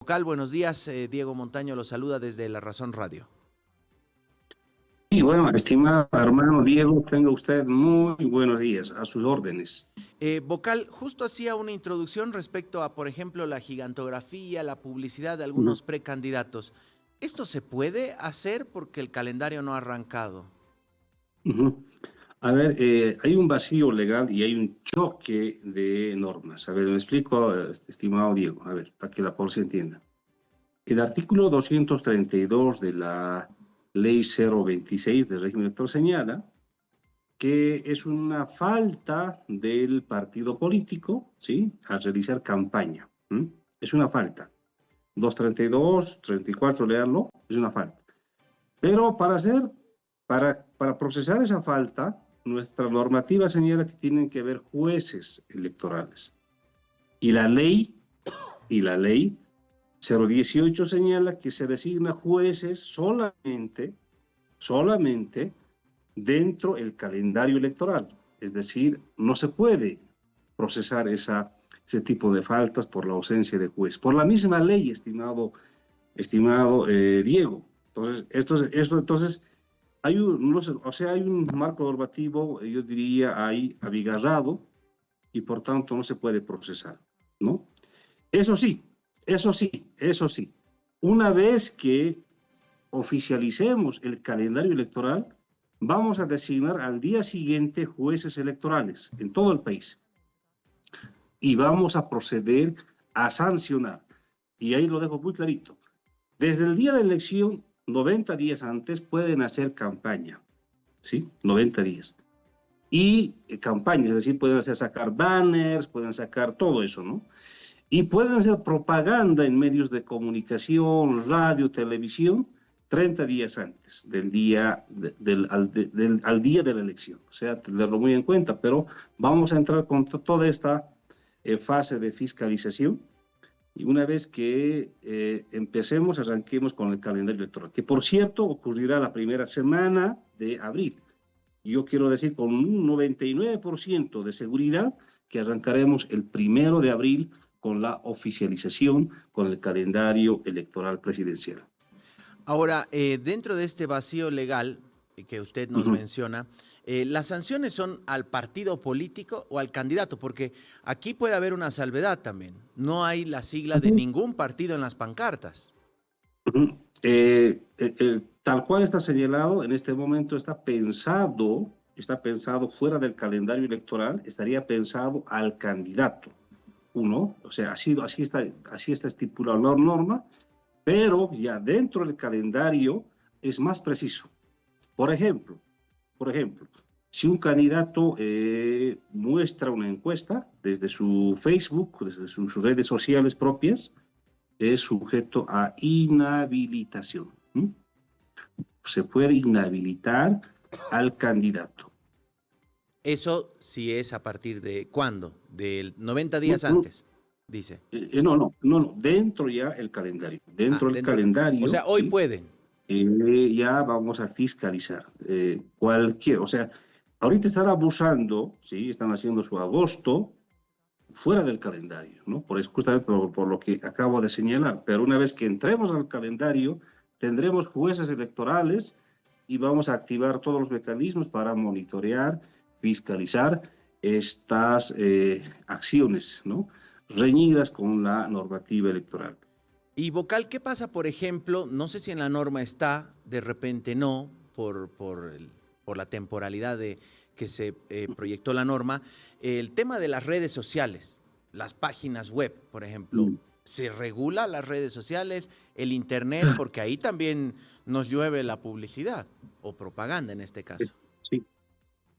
Vocal, buenos días. Diego Montaño lo saluda desde La Razón Radio. Y bueno, estimado hermano Diego, tenga usted muy buenos días, a sus órdenes. Vocal, justo hacía una introducción respecto a, por ejemplo, la gigantografía, la publicidad de Ujú, algunos precandidatos. ¿Esto se puede hacer porque el calendario no ha arrancado? ujú. A ver, hay un vacío legal y hay un choque de normas. A ver, me explico, estimado Diego, a ver, para que la población entienda. El artículo 232 de la Ley 026 del régimen electoral señala que es una falta del partido político, ¿sí?, a realizar campaña. ¿M? Es una falta. 232, 34, leerlo, es una falta. Pero para procesar esa falta, nuestra normativa señala que tienen que haber jueces electorales. Y la ley 018 señala que se designa jueces solamente dentro del calendario electoral. Es decir, no se puede procesar ese tipo de faltas por la ausencia de juez. Por la misma ley, estimado Diego. Entonces, entonces hay un, no sé, o sea, hay un marco normativo, yo diría, ahí abigarrado y por tanto no se puede procesar, ¿no? Eso sí, eso sí. Una vez que oficialicemos el calendario electoral, vamos a designar al día siguiente jueces electorales en todo el país y vamos a proceder a sancionar. Y ahí lo dejo muy clarito. Desde el día de elección, 90 días antes, pueden hacer campaña, ¿sí? 90 días. Y campaña, es decir, pueden hacer sacar banners, pueden sacar todo eso, ¿no? Y pueden hacer propaganda en medios de comunicación, radio, televisión, 30 días antes del día, al día de la elección. O sea, tenerlo muy en cuenta, pero vamos a entrar con toda esta fase de fiscalización y una vez que empecemos, arranquemos con el calendario electoral, que por cierto ocurrirá la primera semana de abril. Yo quiero decir con un 99% de seguridad que arrancaremos el 1 de abril con la oficialización con el calendario electoral presidencial. Ahora, dentro de este vacío legal que usted nos Ujú. menciona, ¿las sanciones son al partido político o al candidato? Porque aquí puede haber una salvedad también. No hay la sigla de Ujú. ningún partido en las pancartas. Ujú. Tal cual está señalado, en este momento está pensado fuera del calendario electoral, estaría pensado al candidato. Uno, o sea, así está estipulado la norma, pero ya dentro del calendario es más preciso. Por ejemplo, si un candidato muestra una encuesta desde su Facebook, desde sus redes sociales propias, es sujeto a inhabilitación. ¿M? Se puede inhabilitar al candidato. Eso sí es a partir de ¿cuándo? Del 90 Mm, días mm, antes, dice. no, dentro ya el calendario. Ah, Dentro del dentro del... O calendario, sea, hoy ¿sí? pueden. Ya vamos a fiscalizar o sea, ahorita están abusando, ¿sí? Están haciendo su agosto fuera del calendario, ¿no? Por eso, justamente por lo que acabo de señalar, pero una vez que entremos al calendario, tendremos jueces electorales y vamos a activar todos los mecanismos para monitorear, fiscalizar estas acciones, ¿no?, reñidas con la normativa electoral. Y vocal, ¿qué pasa, por ejemplo? No sé si en la norma está, de repente no, por la temporalidad de que se proyectó la norma, el tema de las redes sociales, las páginas web, por ejemplo. Mm. ¿Se regula las redes sociales, el internet? Porque ahí también nos llueve la publicidad o propaganda en este caso. Sí,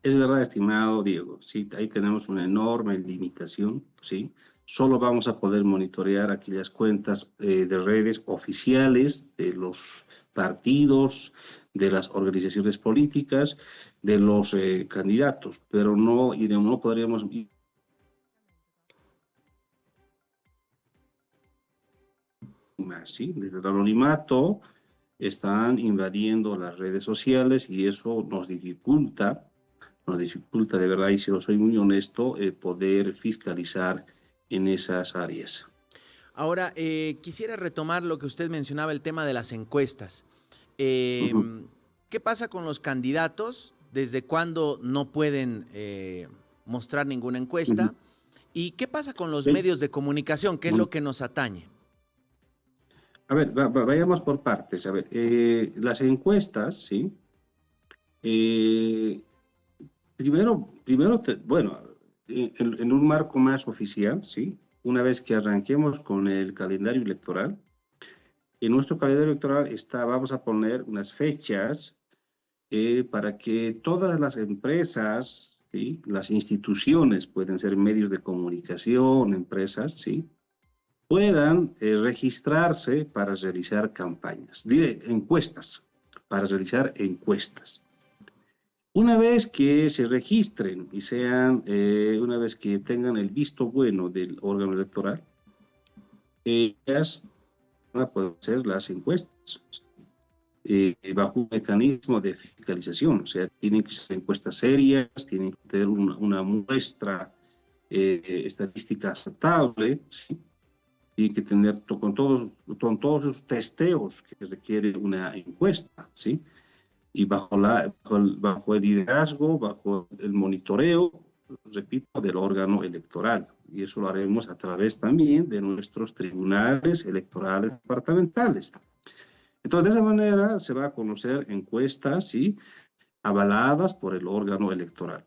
es verdad, estimado Diego, sí, ahí tenemos una enorme limitación, ¿sí? Solo vamos a poder monitorear aquellas cuentas de redes oficiales de los partidos, de las organizaciones políticas, de los candidatos, pero no podríamos ir más, ¿sí? Desde el anonimato están invadiendo las redes sociales y eso nos dificulta de verdad, y si lo soy muy honesto, poder fiscalizar en esas áreas. Ahora, quisiera retomar lo que usted mencionaba, el tema de las encuestas. ¿Qué pasa con los candidatos? ¿Desde cuándo no pueden mostrar ninguna encuesta? ¿Y qué pasa con los medios de comunicación? ¿Qué es lo que nos atañe? A ver, vayamos por partes. A ver, las encuestas, ¿sí? Bueno, en un marco más oficial, ¿sí? Una vez que arranquemos con el calendario electoral, en nuestro calendario electoral vamos a poner unas fechas para que todas las empresas, ¿sí? Las instituciones, pueden ser medios de comunicación, empresas, ¿sí? Puedan registrarse para realizar campañas, encuestas, para realizar encuestas. Una vez que se registren y una vez que tengan el visto bueno del órgano electoral, ellas van a poder hacer las encuestas bajo un mecanismo de fiscalización. O sea, tienen que ser encuestas serias, tienen que tener una muestra estadística aceptable, ¿sí? Tiene que tener con todos los testeos que requiere una encuesta, ¿sí? Y bajo el liderazgo, bajo el monitoreo, repito, del órgano electoral. Y eso lo haremos a través también de nuestros tribunales electorales departamentales. Entonces, de esa manera se va a conocer encuestas, ¿sí? Avaladas por el órgano electoral.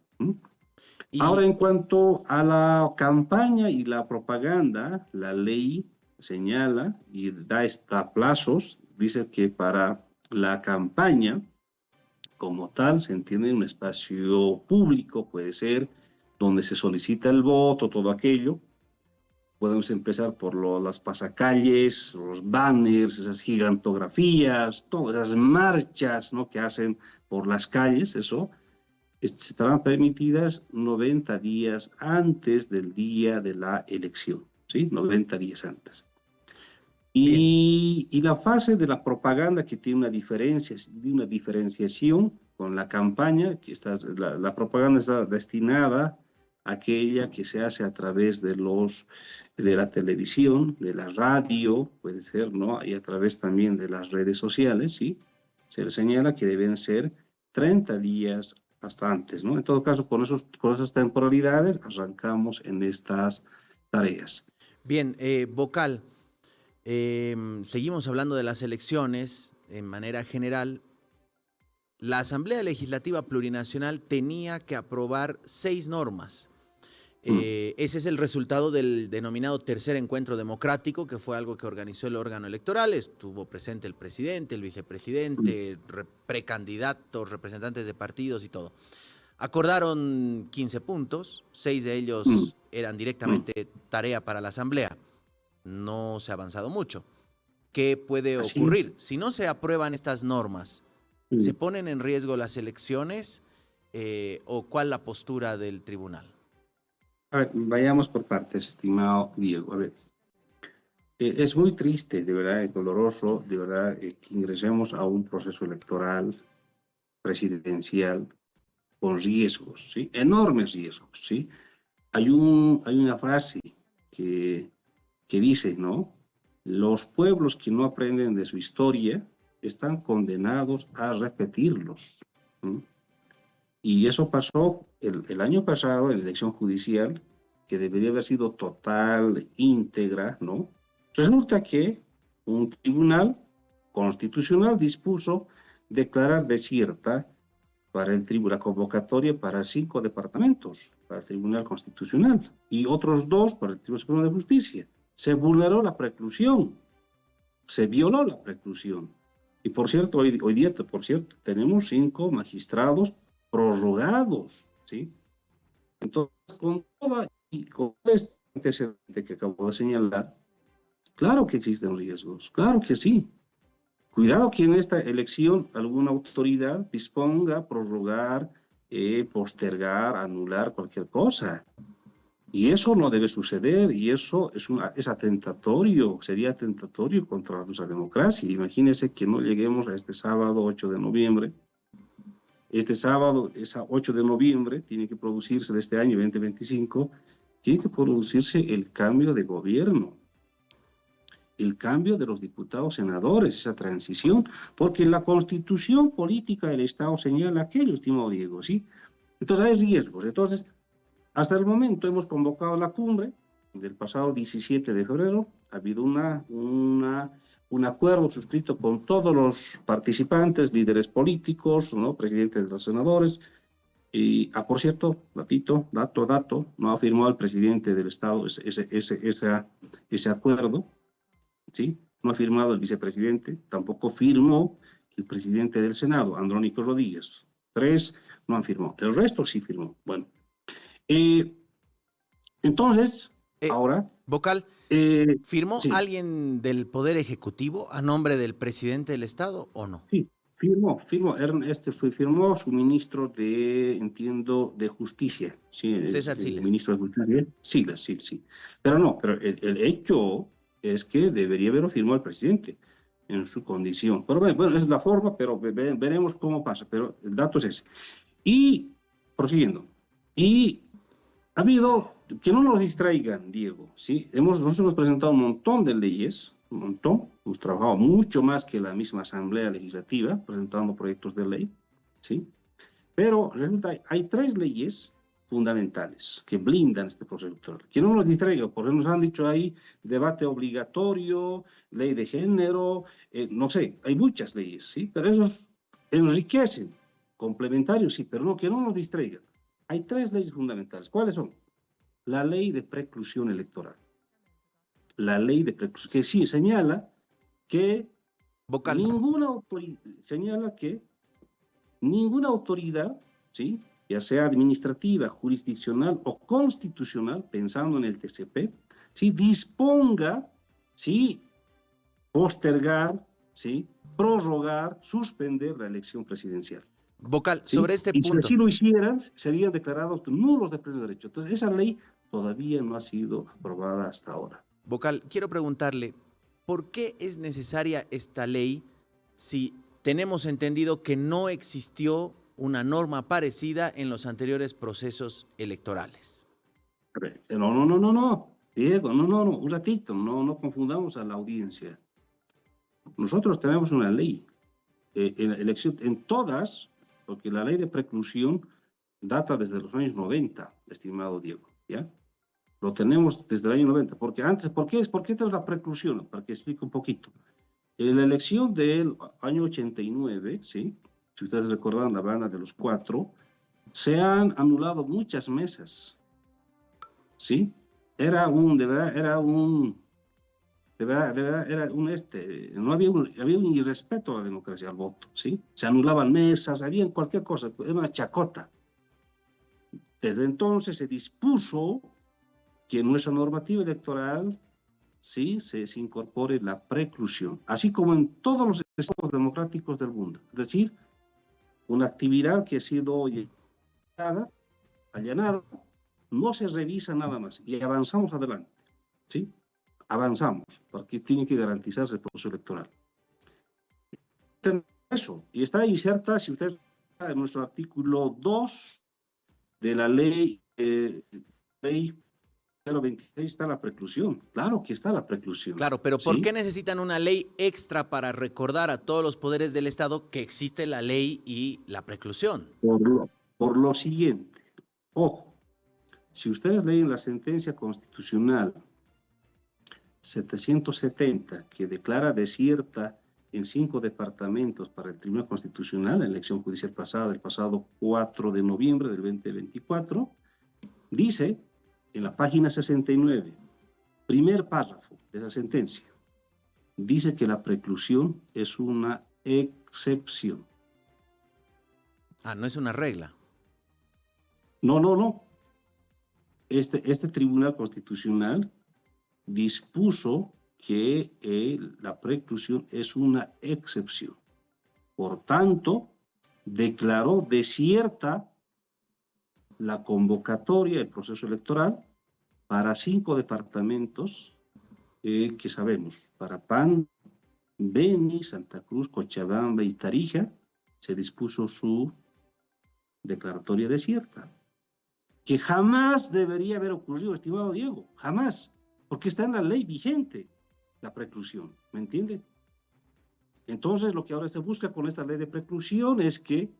Ahora, en cuanto a la campaña y la propaganda, la ley señala y da plazos, dice que para la campaña como tal se entiende un espacio público, puede ser donde se solicita el voto, todo aquello. Podemos empezar por las pasacalles, los banners, esas gigantografías, todas esas marchas, ¿no?, que hacen por las calles, eso estarán permitidas 90 días antes del día de la elección, ¿sí? 90 días antes. Y la fase de la propaganda, que tiene una diferenciación con la campaña, que la propaganda está destinada a aquella que se hace a través de la televisión, de la radio, puede ser, ¿no? Y a través también de las redes sociales, ¿sí? Se le señala que deben ser 30 días hasta antes, ¿no? En todo caso, con esas temporalidades arrancamos en estas tareas. Bien, vocal, seguimos hablando de las elecciones en manera general. La Asamblea Legislativa Plurinacional tenía que aprobar 6 normas. Ese es el resultado del denominado tercer encuentro democrático, que fue algo que organizó el órgano electoral. Estuvo presente el presidente, el vicepresidente, precandidatos, representantes de partidos y todo. Acordaron 15 puntos, 6 de ellos eran directamente tarea para la Asamblea. No se ha avanzado mucho. ¿Qué puede ocurrir? Si no se aprueban estas normas, ¿se ponen en riesgo las elecciones o cuál la postura del tribunal? A ver, vayamos por partes, estimado Diego. A ver, es muy triste, de verdad, es doloroso, de verdad, que ingresemos a un proceso electoral presidencial con riesgos, ¿sí? Enormes riesgos, ¿sí? Hay una frase que dice, ¿no? Los pueblos que no aprenden de su historia están condenados a repetirlos, ¿sí? Y eso pasó el año pasado en la elección judicial, que debería haber sido total, íntegra, ¿no? Resulta que un tribunal constitucional dispuso declarar desierta la convocatoria para 5 departamentos, para el Tribunal Constitucional, y otros 2 para el Tribunal Supremo de Justicia. Se vulneró la preclusión, se violó la preclusión. Y por cierto, hoy día, tenemos 5 magistrados prorrogados, ¿sí? Entonces, con este antecedente que acabo de señalar, claro que existen riesgos, claro que sí. Cuidado que en esta elección alguna autoridad disponga prorrogar, postergar, anular cualquier cosa. Y eso no debe suceder, y eso es atentatorio, sería atentatorio contra nuestra democracia. Imagínense que no lleguemos a este sábado 8 de noviembre. Este sábado, 8 de noviembre, tiene que producirse de este año 2025, tiene que producirse el cambio de gobierno. el cambio de los diputados senadores, esa transición, porque la constitución política del Estado señala aquello, estimado Diego, ¿sí? Entonces hay riesgos. Entonces, hasta el momento hemos convocado la cumbre del pasado 17 de febrero, ha habido un acuerdo suscrito con todos los participantes, líderes políticos, ¿no? Presidentes de los senadores, y, por cierto, dato, no ha firmado el presidente del Estado ese acuerdo, ¿sí? No ha firmado el vicepresidente, tampoco firmó el presidente del Senado, Andrónico Rodríguez. 3 no han firmado, el resto sí firmó. Bueno, entonces, ahora... Vocal, ¿firmó sí, alguien del Poder Ejecutivo a nombre del presidente del Estado o no? sí, firmó firmó su ministro entiendo, de Justicia. Sí, César el Siles. ministro de Justicia, sí. Pero el hecho es que debería haberlo firmado el presidente en su condición. Pero bueno, esa es la forma, pero veremos cómo pasa. Pero el dato es ese. Y, prosiguiendo, ha habido, que no nos distraigan, Diego, ¿sí? Nosotros hemos presentado un montón de leyes, un montón, hemos trabajado mucho más que la misma Asamblea Legislativa, presentando proyectos de ley, ¿sí? Pero resulta, hay 3 leyes fundamentales que blindan este proceso electoral. Que no nos distraigan, porque nos han dicho ahí debate obligatorio, ley de género, no sé, hay muchas leyes, ¿sí? Pero esos enriquecen, complementarios, sí, pero no, que no nos distraigan. Hay 3 leyes fundamentales. ¿Cuáles son? La ley de preclusión electoral. La ley de preclusión, que sí señala que Vocal. ninguna autoridad, ¿sí? Ya sea administrativa, jurisdiccional o constitucional, pensando en el TCP, ¿sí? Disponga, ¿sí? Postergar, ¿sí? Prorrogar, suspender la elección presidencial. Vocal, ¿Sí? sobre este y punto. si así lo hicieran, serían declarados nulos de pleno derecho. Entonces, esa ley todavía no ha sido aprobada hasta ahora. Vocal, quiero preguntarle, ¿por qué es necesaria esta ley si tenemos entendido que no existió una norma parecida en los anteriores procesos electorales? No, Diego, no, un ratito, no confundamos a la audiencia. Nosotros tenemos una ley, en todas, porque la ley de preclusión data desde los años 90, estimado Diego, ¿ya? Lo tenemos desde el año 90, porque antes, ¿por qué tenemos la preclusión? Para que explique un poquito. En la elección del año 89, ¿sí? Si ustedes recordan la banda de los 4, se han anulado muchas mesas, ¿sí? Era un no había un irrespeto a la democracia, al voto, ¿sí? Se anulaban mesas, había cualquier cosa, era una chacota. Desde entonces se dispuso que en nuestra normativa electoral, sí, se incorpore la preclusión, así como en todos los estados democráticos del mundo. Es decir, una actividad que ha sido allanada, no se revisa nada más y avanzamos adelante, ¿sí? Avanzamos, porque tiene que garantizarse el proceso electoral. Eso, y está inserta, si ustedes en nuestro artículo 2 de la ley 026 está la preclusión. Claro que está la preclusión. Claro, pero ¿por ¿sí? qué necesitan una ley extra para recordar a todos los poderes del Estado que existe la ley y la preclusión? Por lo siguiente, ojo, si ustedes leen la sentencia constitucional 770, que declara desierta en 5 departamentos para el Tribunal Constitucional, la elección judicial pasada, el pasado 4 de noviembre del 2024, dice en la página 69, primer párrafo de esa sentencia, dice que la preclusión es una excepción. Ah, no es una regla. No. Este Tribunal Constitucional dispuso que la preclusión es una excepción. Por tanto, declaró desierta la convocatoria del proceso electoral para 5 departamentos que sabemos, para Pan, Beni, Santa Cruz, Cochabamba y Tarija, se dispuso su declaratoria desierta, que jamás debería haber ocurrido, estimado Diego, jamás, porque está en la ley vigente. la preclusión, ¿me entiende? Entonces, lo que ahora se busca con esta ley de preclusión es que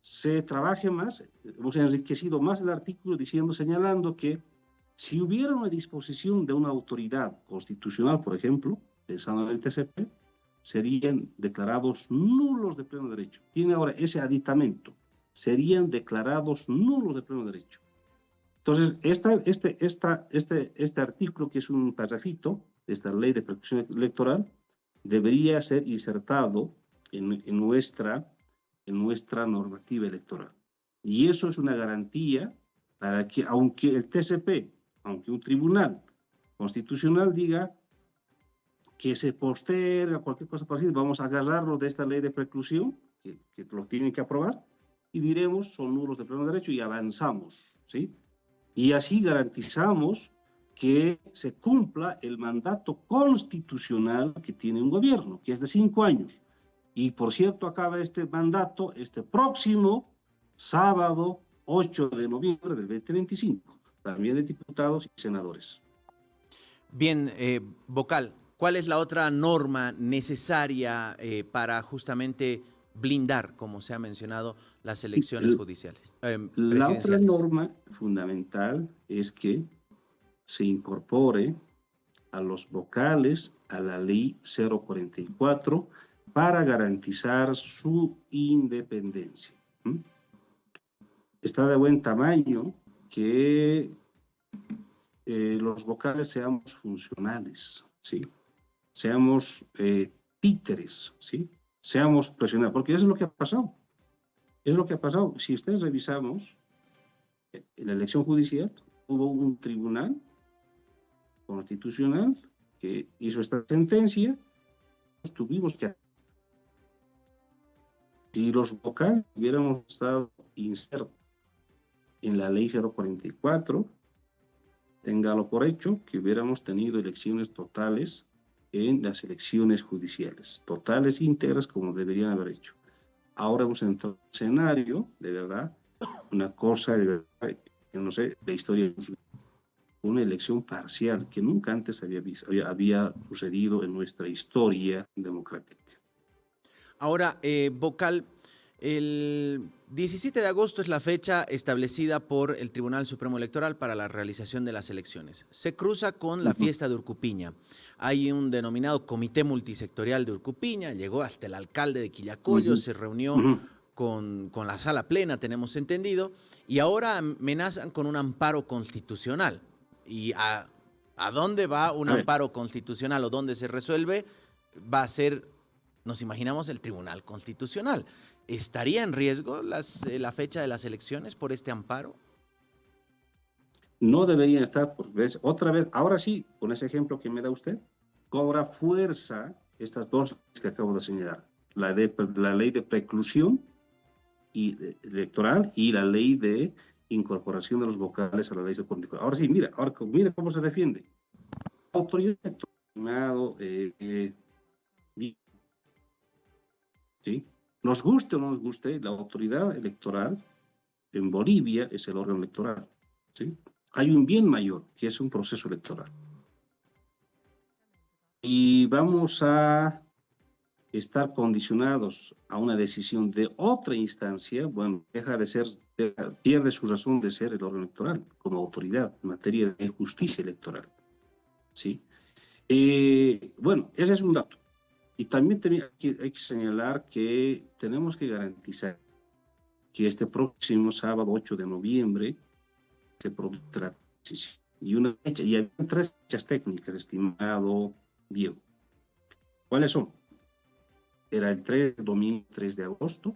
se trabaje más, hemos enriquecido más el artículo diciendo, señalando que si hubiera una disposición de una autoridad constitucional, por ejemplo, pensando en el TCP, serían declarados nulos de pleno derecho. Tiene ahora ese aditamento, serían declarados nulos de pleno derecho. Entonces, este artículo, que es un parrafito de esta ley de preclusión electoral, debería ser insertado en nuestra normativa electoral. Y eso es una garantía para que, aunque el TCP, aunque un tribunal constitucional diga que se posterga cualquier cosa parecida, vamos a agarrarlo de esta ley de preclusión, que lo tienen que aprobar, y diremos son nulos de pleno derecho y avanzamos, ¿sí? Y así garantizamos que se cumpla el mandato constitucional que tiene un gobierno, que es de 5 años. Y por cierto, acaba este mandato este próximo sábado 8 de noviembre del 2025, también de diputados y senadores. Bien, vocal, ¿cuál es la otra norma necesaria para justamente blindar, como se ha mencionado, las elecciones judiciales, La otra presidenciales? norma fundamental es que se incorpore a los vocales a la ley 044 para garantizar su independencia. Está de buen tamaño que los vocales seamos funcionales, ¿sí? Seamos títeres, ¿sí? Seamos presionados, porque eso es lo que ha pasado. Es lo que ha pasado. Si ustedes revisamos, en la elección judicial hubo un tribunal constitucional que hizo esta sentencia, tuvimos que... Si los vocales hubiéramos estado insertos en la ley 044, téngalo por hecho que hubiéramos tenido elecciones totales en las elecciones judiciales, totales e íntegras como deberían haber hecho. Ahora hemos entrado en un escenario, de verdad, una cosa de verdad, que no sé, la historia, una elección parcial que nunca antes había sucedido en nuestra historia democrática. Ahora, vocal, el 17 de agosto es la fecha establecida por el Tribunal Supremo Electoral para la realización de las elecciones. Se cruza con la fiesta de Urcupiña. Hay un denominado Comité Multisectorial de Urcupiña, llegó hasta el alcalde de Quillacollo, se reunió con la sala plena, tenemos entendido, y ahora amenazan con un amparo constitucional. ¿Y a dónde va un amparo constitucional o dónde se resuelve? Va a ser, nos imaginamos, el Tribunal Constitucional. ¿Estaría en riesgo la fecha de las elecciones por este amparo? No deberían estar, otra vez, ahora sí, con ese ejemplo que me da usted, cobra fuerza estas dos que acabo de señalar, la ley de preclusión electoral y la ley de incorporación de los vocales a la ley de política. Ahora sí, mira cómo se defiende. Autoridad electoral, ¿sí? Nos guste o no nos guste, la autoridad electoral en Bolivia es el órgano electoral, ¿sí? Hay un bien mayor, que es un proceso electoral. Y vamos a estar condicionados a una decisión de otra instancia, bueno, pierde su razón de ser el órgano electoral como autoridad en materia de justicia electoral, ¿sí? Bueno, ese es un dato. Y también hay que señalar que tenemos que garantizar que este próximo sábado 8 de noviembre se produzca la decisión. Y hay 3 fechas técnicas, estimado Diego. ¿Cuáles son? Era el domingo 3 de agosto,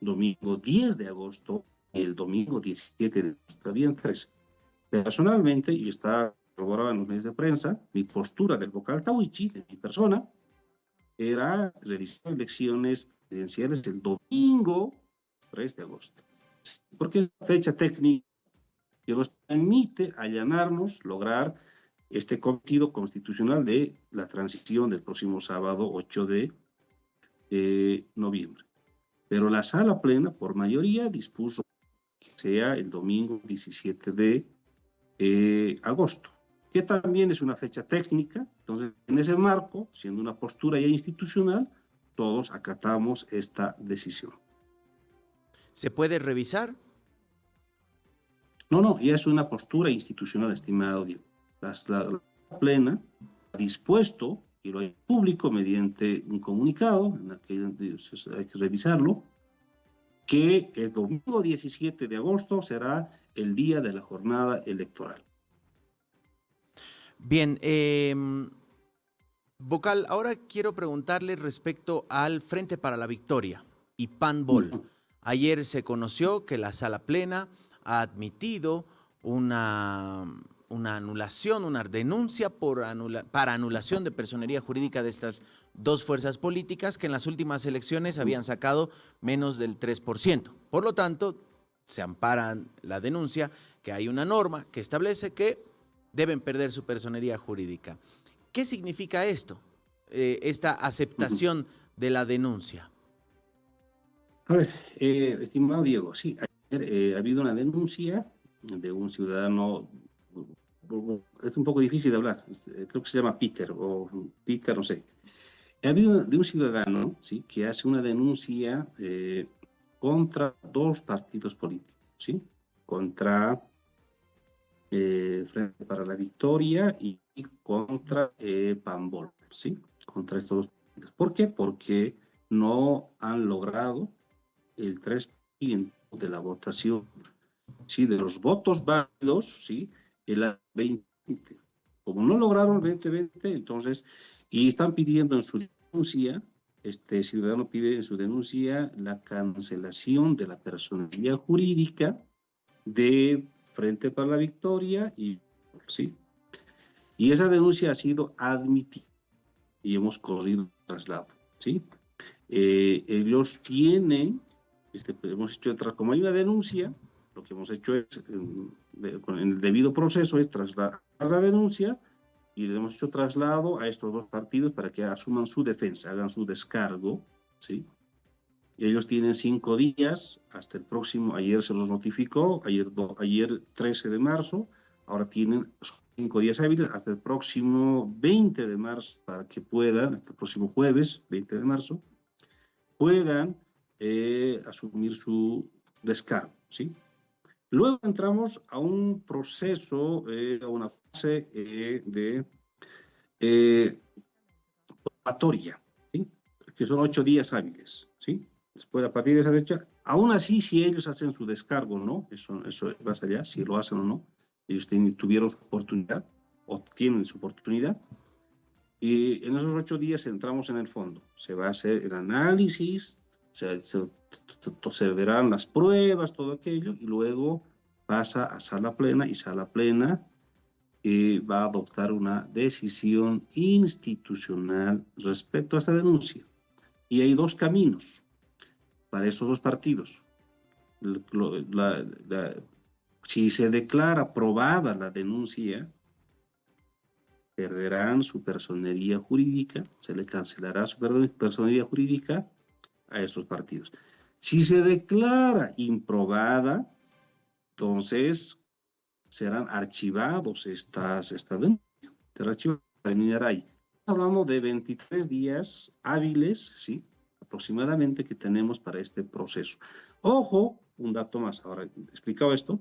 domingo 10 de agosto y el domingo 17 de agosto. Habían 3. Personalmente, y está corroborado en los medios de prensa, mi postura del vocal Tahuichi, de mi persona, era realizar elecciones presidenciales el domingo 3 de agosto. Porque es la fecha técnica que nos permite allanarnos, lograr este cometido constitucional de la transición del próximo sábado 8 de noviembre. Pero la sala plena, por mayoría, dispuso que sea el domingo 17 de agosto, que también es una fecha técnica, Entonces, en ese marco, siendo una postura ya institucional, todos acatamos esta decisión. ¿Se puede revisar? No, ya es una postura institucional, estimado Diego. La plena ha dispuesto, y lo hay público mediante un comunicado, en aquel, hay que revisarlo, que el domingo 17 de agosto será el día de la jornada electoral. Bien, vocal, ahora quiero preguntarle respecto al Frente para la Victoria y PAN-BOL. Ayer se conoció que la Sala Plena ha admitido una anulación, una denuncia para anulación de personería jurídica de estas dos fuerzas políticas que en las últimas elecciones habían sacado menos del 3%. Por lo tanto, se ampara la denuncia que hay una norma que establece que deben perder su personería jurídica. ¿Qué significa esto, esta aceptación de la denuncia? A ver, estimado Diego, sí, ayer ha habido una denuncia de un ciudadano, es un poco difícil de hablar, creo que se llama Peter, no sé. Ha habido de un ciudadano, ¿sí?, que hace una denuncia contra dos partidos políticos, ¿sí?, contra Frente para la Victoria y contra PAN-BOL, ¿sí?, contra estos dos partidos. ¿Por qué? Porque no han logrado el 3% de la votación, ¿sí?, de los votos válidos, ¿sí?, el 2020. Como no lograron el 2020, entonces, y están pidiendo en su denuncia, este ciudadano pide en su denuncia la cancelación de la personería jurídica de Frente para la Victoria, y, ¿sí?, y esa denuncia ha sido admitida y hemos corrido el traslado, ¿sí? Ellos tienen, hemos hecho, como hay una denuncia, lo que hemos hecho es, en el debido proceso, es trasladar la denuncia y les hemos hecho traslado a estos dos partidos para que asuman su defensa, hagan su descargo, ¿sí? Y ellos tienen 5 días hasta el próximo, ayer se los notificó, ayer 13 de marzo, ahora tienen 5 días hábiles hasta el próximo 20 de marzo para que puedan, hasta el próximo jueves, 20 de marzo, puedan asumir su descargo, ¿sí? Luego entramos a un proceso, a una fase de probatoria, ¿sí?, que son 8 días hábiles, ¿sí? Después, a partir de esa fecha, aún así, si ellos hacen su descargo, ¿no?, eso más allá, si lo hacen o no, ellos tuvieron su oportunidad, o tienen su oportunidad, y en esos 8 días entramos en el fondo. Se va a hacer el análisis, se verán las pruebas, todo aquello, y luego pasa a sala plena, y sala plena va a adoptar una decisión institucional respecto a esta denuncia. Y hay dos caminos para estos dos partidos. Si se declara aprobada la denuncia, perderán su personería jurídica, se le cancelará su personería jurídica a estos partidos. Si se declara improbada, entonces serán archivados esta denuncia. Será archivada, terminará ahí. Hablamos de 23 días hábiles, ¿sí?, aproximadamente, que tenemos para este proceso. Ojo, un dato más, ahora explicado esto.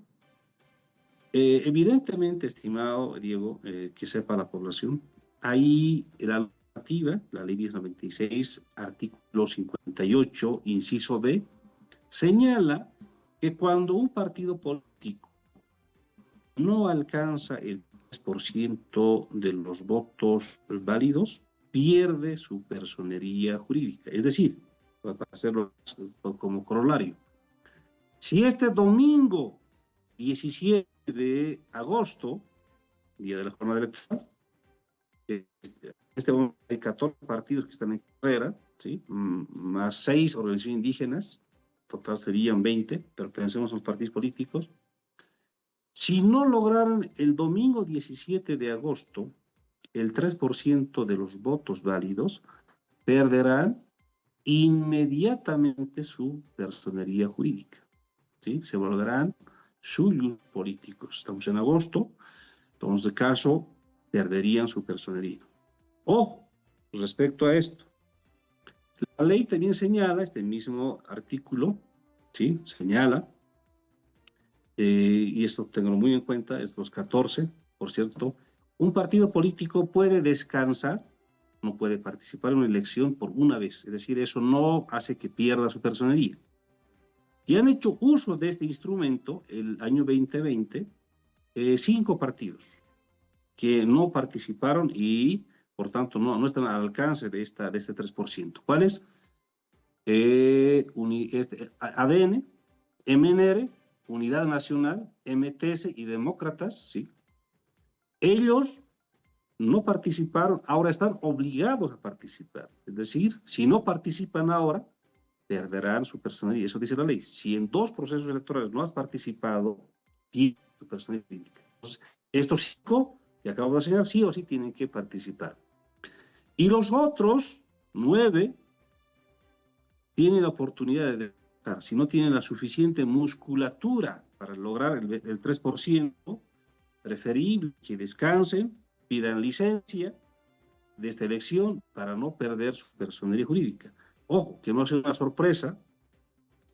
Evidentemente, estimado Diego, que sepa la población, ahí la normativa, la ley 1096, artículo 58, inciso B, señala que cuando un partido político no alcanza el 3% de los votos válidos, pierde su personería jurídica. Es decir, para hacerlo como corolario, si este domingo 17 de agosto, día de la jornada electoral, este momento hay 14 partidos que están en carrera, ¿sí?, más 6 organizaciones indígenas, total serían 20, pero pensemos en los partidos políticos. Si no lograran el domingo 17 de agosto el 3% de los votos válidos, perderán inmediatamente su personería jurídica, ¿sí? Se volverán suyos políticos. Estamos en agosto, entonces, de caso, perderían su personería. Ojo, respecto a esto. La ley también señala, este mismo artículo, ¿sí? Señala, y esto tengo muy en cuenta, es los 14, por cierto, un partido político puede descansar, no puede participar en una elección por una vez, es decir, eso no hace que pierda su personería. Y han hecho uso de este instrumento el año 2020 5 partidos que no participaron y, por tanto, no están al alcance de este 3%. ¿Cuáles? ADN, MNR, Unidad Nacional, MTS y Demócratas, ¿sí? Ellos no participaron, ahora están obligados a participar. Es decir, si no participan ahora, perderán su personalidad. Eso dice la ley. Si en 2 procesos electorales no has participado, pierdes tu personalidad jurídica. Entonces, estos 5 que acabo de enseñar, sí o sí tienen que participar. Y los otros 9 tienen la oportunidad de descansar. Si no tienen la suficiente musculatura para lograr el 3%, preferible que descansen, pidan licencia de esta elección para no perder su personalidad jurídica. Ojo, que no sea una sorpresa,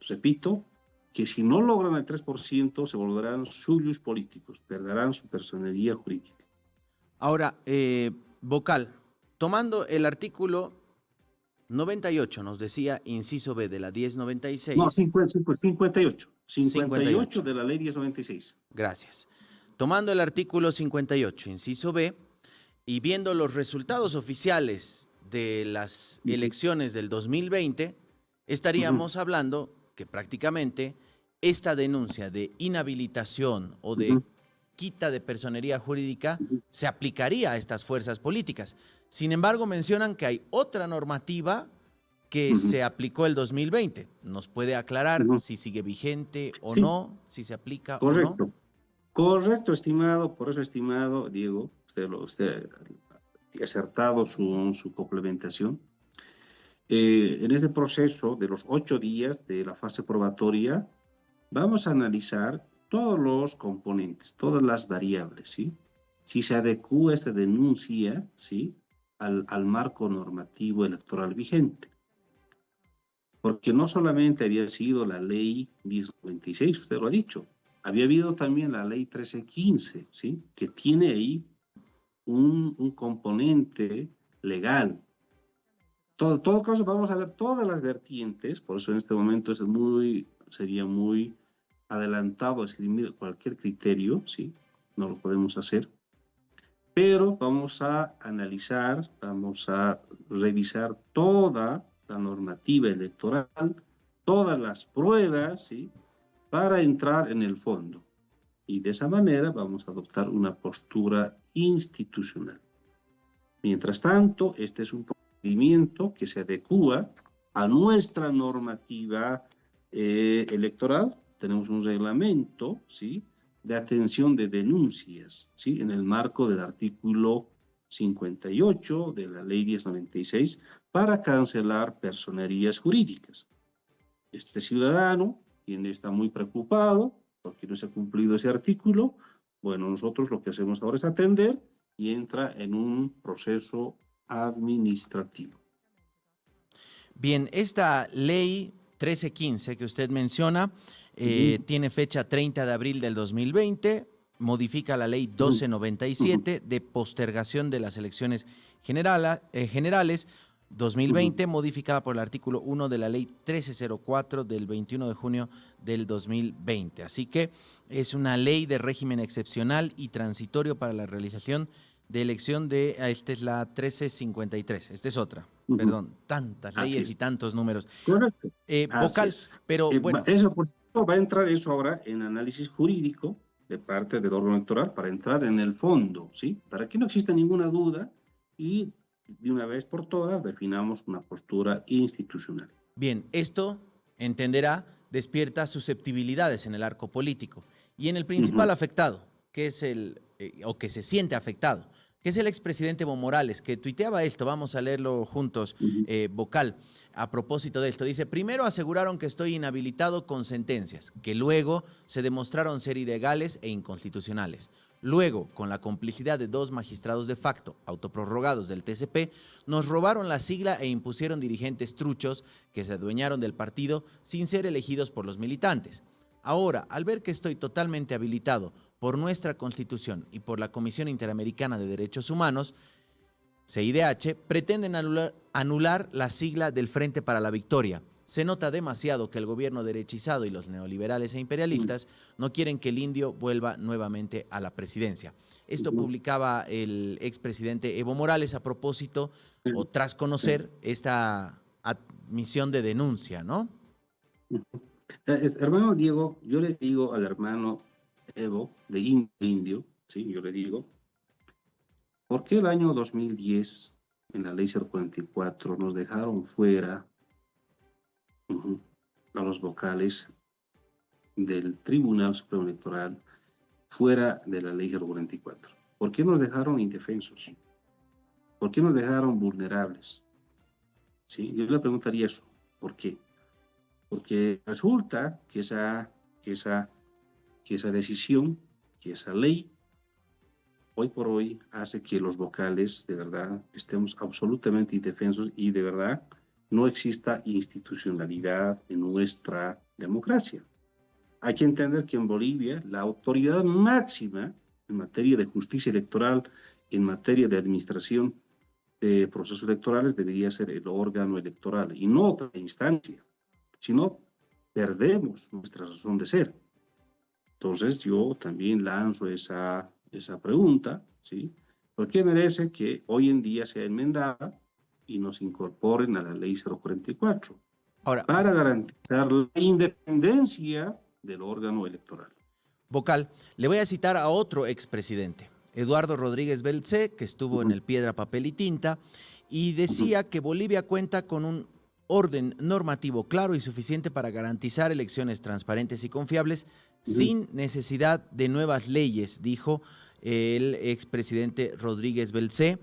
repito, que si no logran el 3% se volverán suyos políticos, perderán su personalidad jurídica. Ahora, Vocal, tomando el artículo 98, nos decía, inciso B de la 1096. No, 58. 58 de la ley 1096. Gracias. Tomando el artículo 58, inciso B, y viendo los resultados oficiales de las elecciones del 2020, estaríamos hablando que prácticamente esta denuncia de inhabilitación o de quita de personería jurídica se aplicaría a estas fuerzas políticas. Sin embargo, mencionan que hay otra normativa que se aplicó el 2020. ¿Nos puede aclarar si sigue vigente o no, si se aplica o no? Correcto, estimado. Por eso, estimado Diego, usted ha acertado su complementación. En este proceso de los 8 días de la fase probatoria, vamos a analizar todos los componentes, todas las variables, ¿sí? Si se adecúa esta denuncia, ¿sí?, al marco normativo electoral vigente. Porque no solamente había sido la ley 1096, usted lo ha dicho, había habido también la ley 1315, ¿sí?, que tiene ahí un componente legal. Todo caso, vamos a ver todas las vertientes, por eso en este momento sería muy adelantado a escribir cualquier criterio, ¿sí? No lo podemos hacer, pero vamos a analizar, vamos a revisar toda la normativa electoral, todas las pruebas, ¿sí?, para entrar en el fondo. Y de esa manera vamos a adoptar una postura institucional. Mientras tanto, este es un procedimiento que se adecúa a nuestra normativa electoral. Tenemos un reglamento, ¿sí?, de atención de denuncias, ¿sí?, en el marco del artículo 58 de la ley 1096 para cancelar personerías jurídicas. Este ciudadano está muy preocupado porque no se ha cumplido ese artículo. Bueno, nosotros lo que hacemos ahora es atender y entra en un proceso administrativo. Bien, esta ley 1315 que usted menciona tiene fecha 30 de abril del 2020, modifica la ley 1297 de postergación de las elecciones generales 2020, modificada por el artículo 1 de la ley 1304 del 21 de junio del 2020. Así que es una ley de régimen excepcional y transitorio para la realización de elección de, esta es la 1353, esta es otra, perdón, tantas leyes y tantos números. Correcto. Vocal, pero bueno. Eso, pues, va a entrar eso ahora en análisis jurídico de parte del órgano electoral para entrar en el fondo, ¿sí? Para que no exista ninguna duda y de una vez por todas definamos una postura institucional. Bien, esto, entenderá, despierta susceptibilidades en el arco político y en el principal afectado, que es o que se siente afectado, que es el expresidente Evo Morales, que tuiteaba esto, vamos a leerlo juntos, Vocal, a propósito de esto. Dice, primero aseguraron que estoy inhabilitado con sentencias, que luego se demostraron ser ilegales e inconstitucionales. Luego, con la complicidad de 2 magistrados de facto, autoprorrogados del TCP, nos robaron la sigla e impusieron dirigentes truchos que se adueñaron del partido sin ser elegidos por los militantes. Ahora, al ver que estoy totalmente habilitado por nuestra Constitución y por la Comisión Interamericana de Derechos Humanos, CIDH, pretenden anular la sigla del Frente para la Victoria. Se nota demasiado que el gobierno derechizado y los neoliberales e imperialistas no quieren que el indio vuelva nuevamente a la presidencia. Esto publicaba el expresidente Evo Morales a propósito o tras conocer esta admisión de denuncia, ¿no? Hermano Diego, yo le digo al hermano Evo, de indio, ¿sí? Yo le digo, ¿por qué el año 2010, en la ley 044, nos dejaron fuera a los vocales del Tribunal Supremo Electoral, fuera de la ley 044? ¿Por qué nos dejaron indefensos? ¿Por qué nos dejaron vulnerables? ¿Sí? Yo le preguntaría eso, ¿por qué? Porque resulta que esa decisión, que esa ley, hoy por hoy hace que los vocales de verdad estemos absolutamente indefensos y de verdad no exista institucionalidad en nuestra democracia. Hay que entender que en Bolivia la autoridad máxima en materia de justicia electoral, en materia de administración de procesos electorales, debería ser el órgano electoral y no otra instancia. Si no, perdemos nuestra razón de ser. Entonces yo también lanzo esa pregunta, ¿sí? ¿Por qué merece que hoy en día sea enmendada y nos incorporen a la ley 044? Ahora, para garantizar la independencia del órgano electoral. Vocal, le voy a citar a otro expresidente, Eduardo Rodríguez Belcé, que estuvo en el Piedra, Papel y Tinta, y decía que Bolivia cuenta con un orden normativo claro y suficiente para garantizar elecciones transparentes y confiables sin necesidad de nuevas leyes, dijo el expresidente Rodríguez Belcé,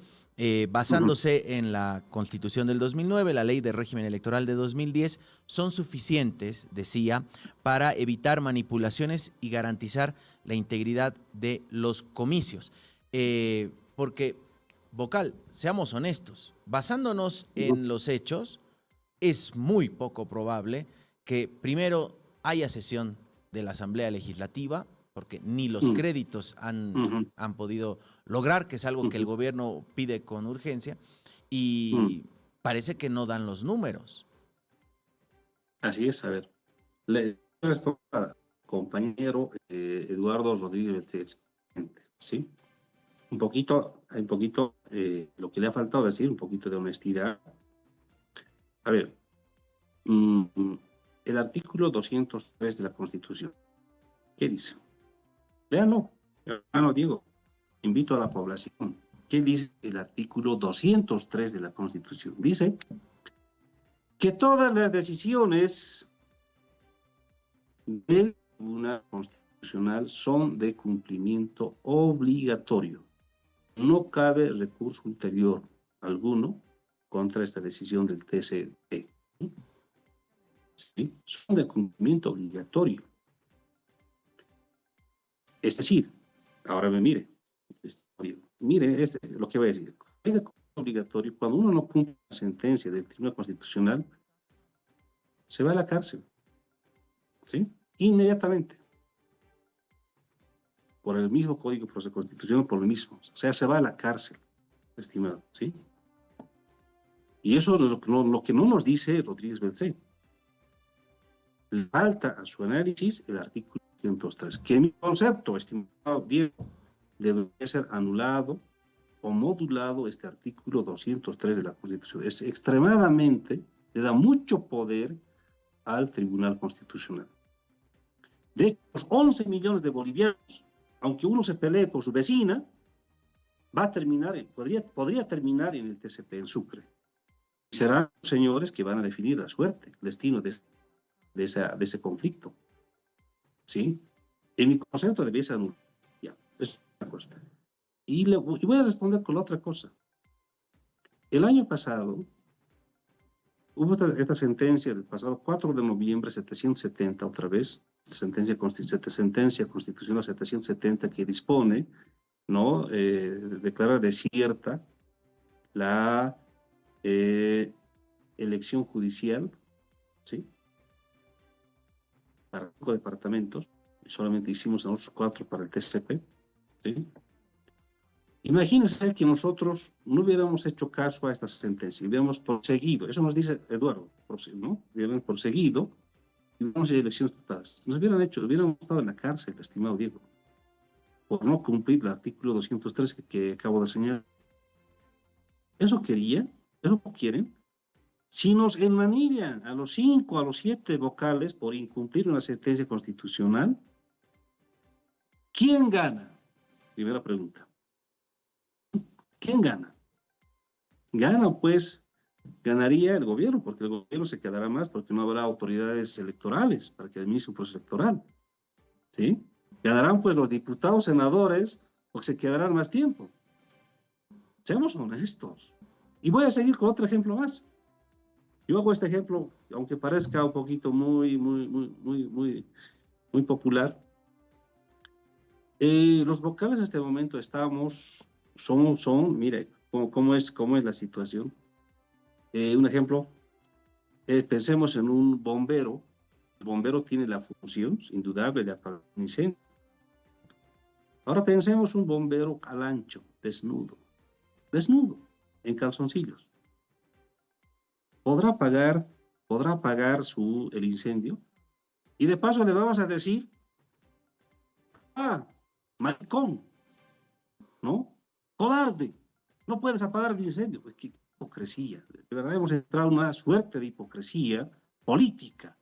basándose en la Constitución del 2009, la Ley de Régimen Electoral de 2010, son suficientes, decía, para evitar manipulaciones y garantizar la integridad de los comicios. Porque, Vocal, seamos honestos, basándonos en los hechos, es muy poco probable que primero haya sesión de la Asamblea Legislativa, porque ni los créditos han podido lograr, que es algo que el gobierno pide con urgencia, y parece que no dan los números. Así es, a ver, le respondo al compañero Eduardo Rodríguez, ¿sí? Un poquito lo que le ha faltado decir, un poquito de honestidad. A ver, el artículo 203 de la Constitución, ¿qué dice? Léanlo, hermano Diego, invito a la población. ¿Qué dice el artículo 203 de la Constitución? Dice que todas las decisiones del Tribunal Constitucional son de cumplimiento obligatorio. No cabe recurso ulterior alguno contra esta decisión del TCE. ¿Sí? Son de cumplimiento obligatorio. Es decir, ahora mire lo que voy a decir. Es de cumplimiento obligatorio cuando uno no cumple la sentencia del Tribunal Constitucional, se va a la cárcel, ¿sí? Inmediatamente. Por el mismo Código de Proceso Constitucional, por lo mismo. O sea, se va a la cárcel, estimado, ¿sí? Y eso es lo que no nos dice Rodríguez Belcé. Falta a su análisis el artículo 203, que en mi concepto, estimado Diego, debería ser anulado o modulado este artículo 203 de la Constitución. Es extremadamente, le da mucho poder al Tribunal Constitucional. De hecho, los 11 millones de bolivianos, aunque uno se pelee por su vecina, va a terminar, podría terminar en el TCP, en Sucre. Serán los señores que van a definir la suerte, el destino de ese conflicto. ¿Sí? En mi concepto debería ser anulado. Ya, es una cosa. Y voy a responder con la otra cosa. El año pasado, hubo esta sentencia del pasado 4 de noviembre, 770, otra vez, sentencia constitucional 770 que dispone, ¿no? Declara desierta la elección judicial, ¿sí? Para 5 departamentos, y solamente hicimos nosotros 4 para el TCP, ¿sí? Imagínense que nosotros no hubiéramos hecho caso a esta sentencia, hubiéramos proseguido, eso nos dice Eduardo, ¿no? Hubiéramos proseguido y hubiéramos hecho elecciones totales. Hubiéramos estado en la cárcel, estimado Diego, por no cumplir el artículo 203 que acabo de señalar. ¿Eso querían? ¿Eso quieren? Si nos enmanillan a los 5, a los 7 vocales por incumplir una sentencia constitucional, ¿quién gana? Primera pregunta. ¿Quién gana? Ganaría el gobierno, porque el gobierno se quedará más, porque no habrá autoridades electorales para que administre un proceso electoral. ¿Sí? Ganarán pues los diputados, senadores, porque se quedarán más tiempo. Seamos honestos. Y voy a seguir con otro ejemplo más. Yo hago este ejemplo, aunque parezca un poquito muy popular. Los vocales en este momento mire, cómo es la situación. Un ejemplo, pensemos en un bombero. El bombero tiene la función, indudable, de apagar un incendio. Ahora pensemos un bombero calancho, desnudo, en calzoncillos. ¿Podrá apagar el incendio? Y de paso le vamos a decir, maricón, ¿no? Cobarde, no puedes apagar el incendio. Pues qué hipocresía. De verdad hemos entrado en una suerte de hipocresía política.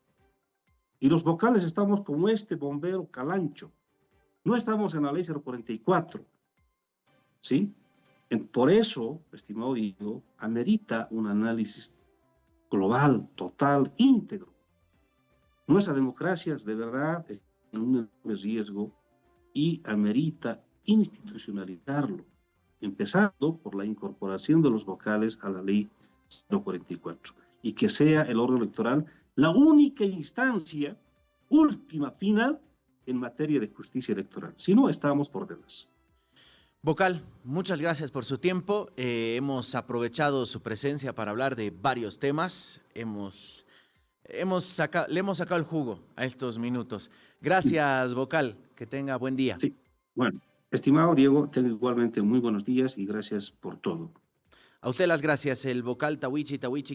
Y los vocales estamos como este bombero calancho. No estamos en la ley 044. ¿Sí? Por eso, estimado Diego, amerita un análisis global, total, íntegro. Nuestra democracia es de verdad en un riesgo y amerita institucionalizarlo, empezando por la incorporación de los vocales a la ley 044, y que sea el órgano electoral la única instancia última, final, en materia de justicia electoral. Si no, estamos por demás. Vocal, muchas gracias por su tiempo. Hemos aprovechado su presencia para hablar de varios temas. Le hemos sacado el jugo a estos minutos. Gracias, Vocal. Que tenga buen día. Sí, bueno, estimado Diego, tenga igualmente muy buenos días y gracias por todo. A usted las gracias, el Vocal Tawichi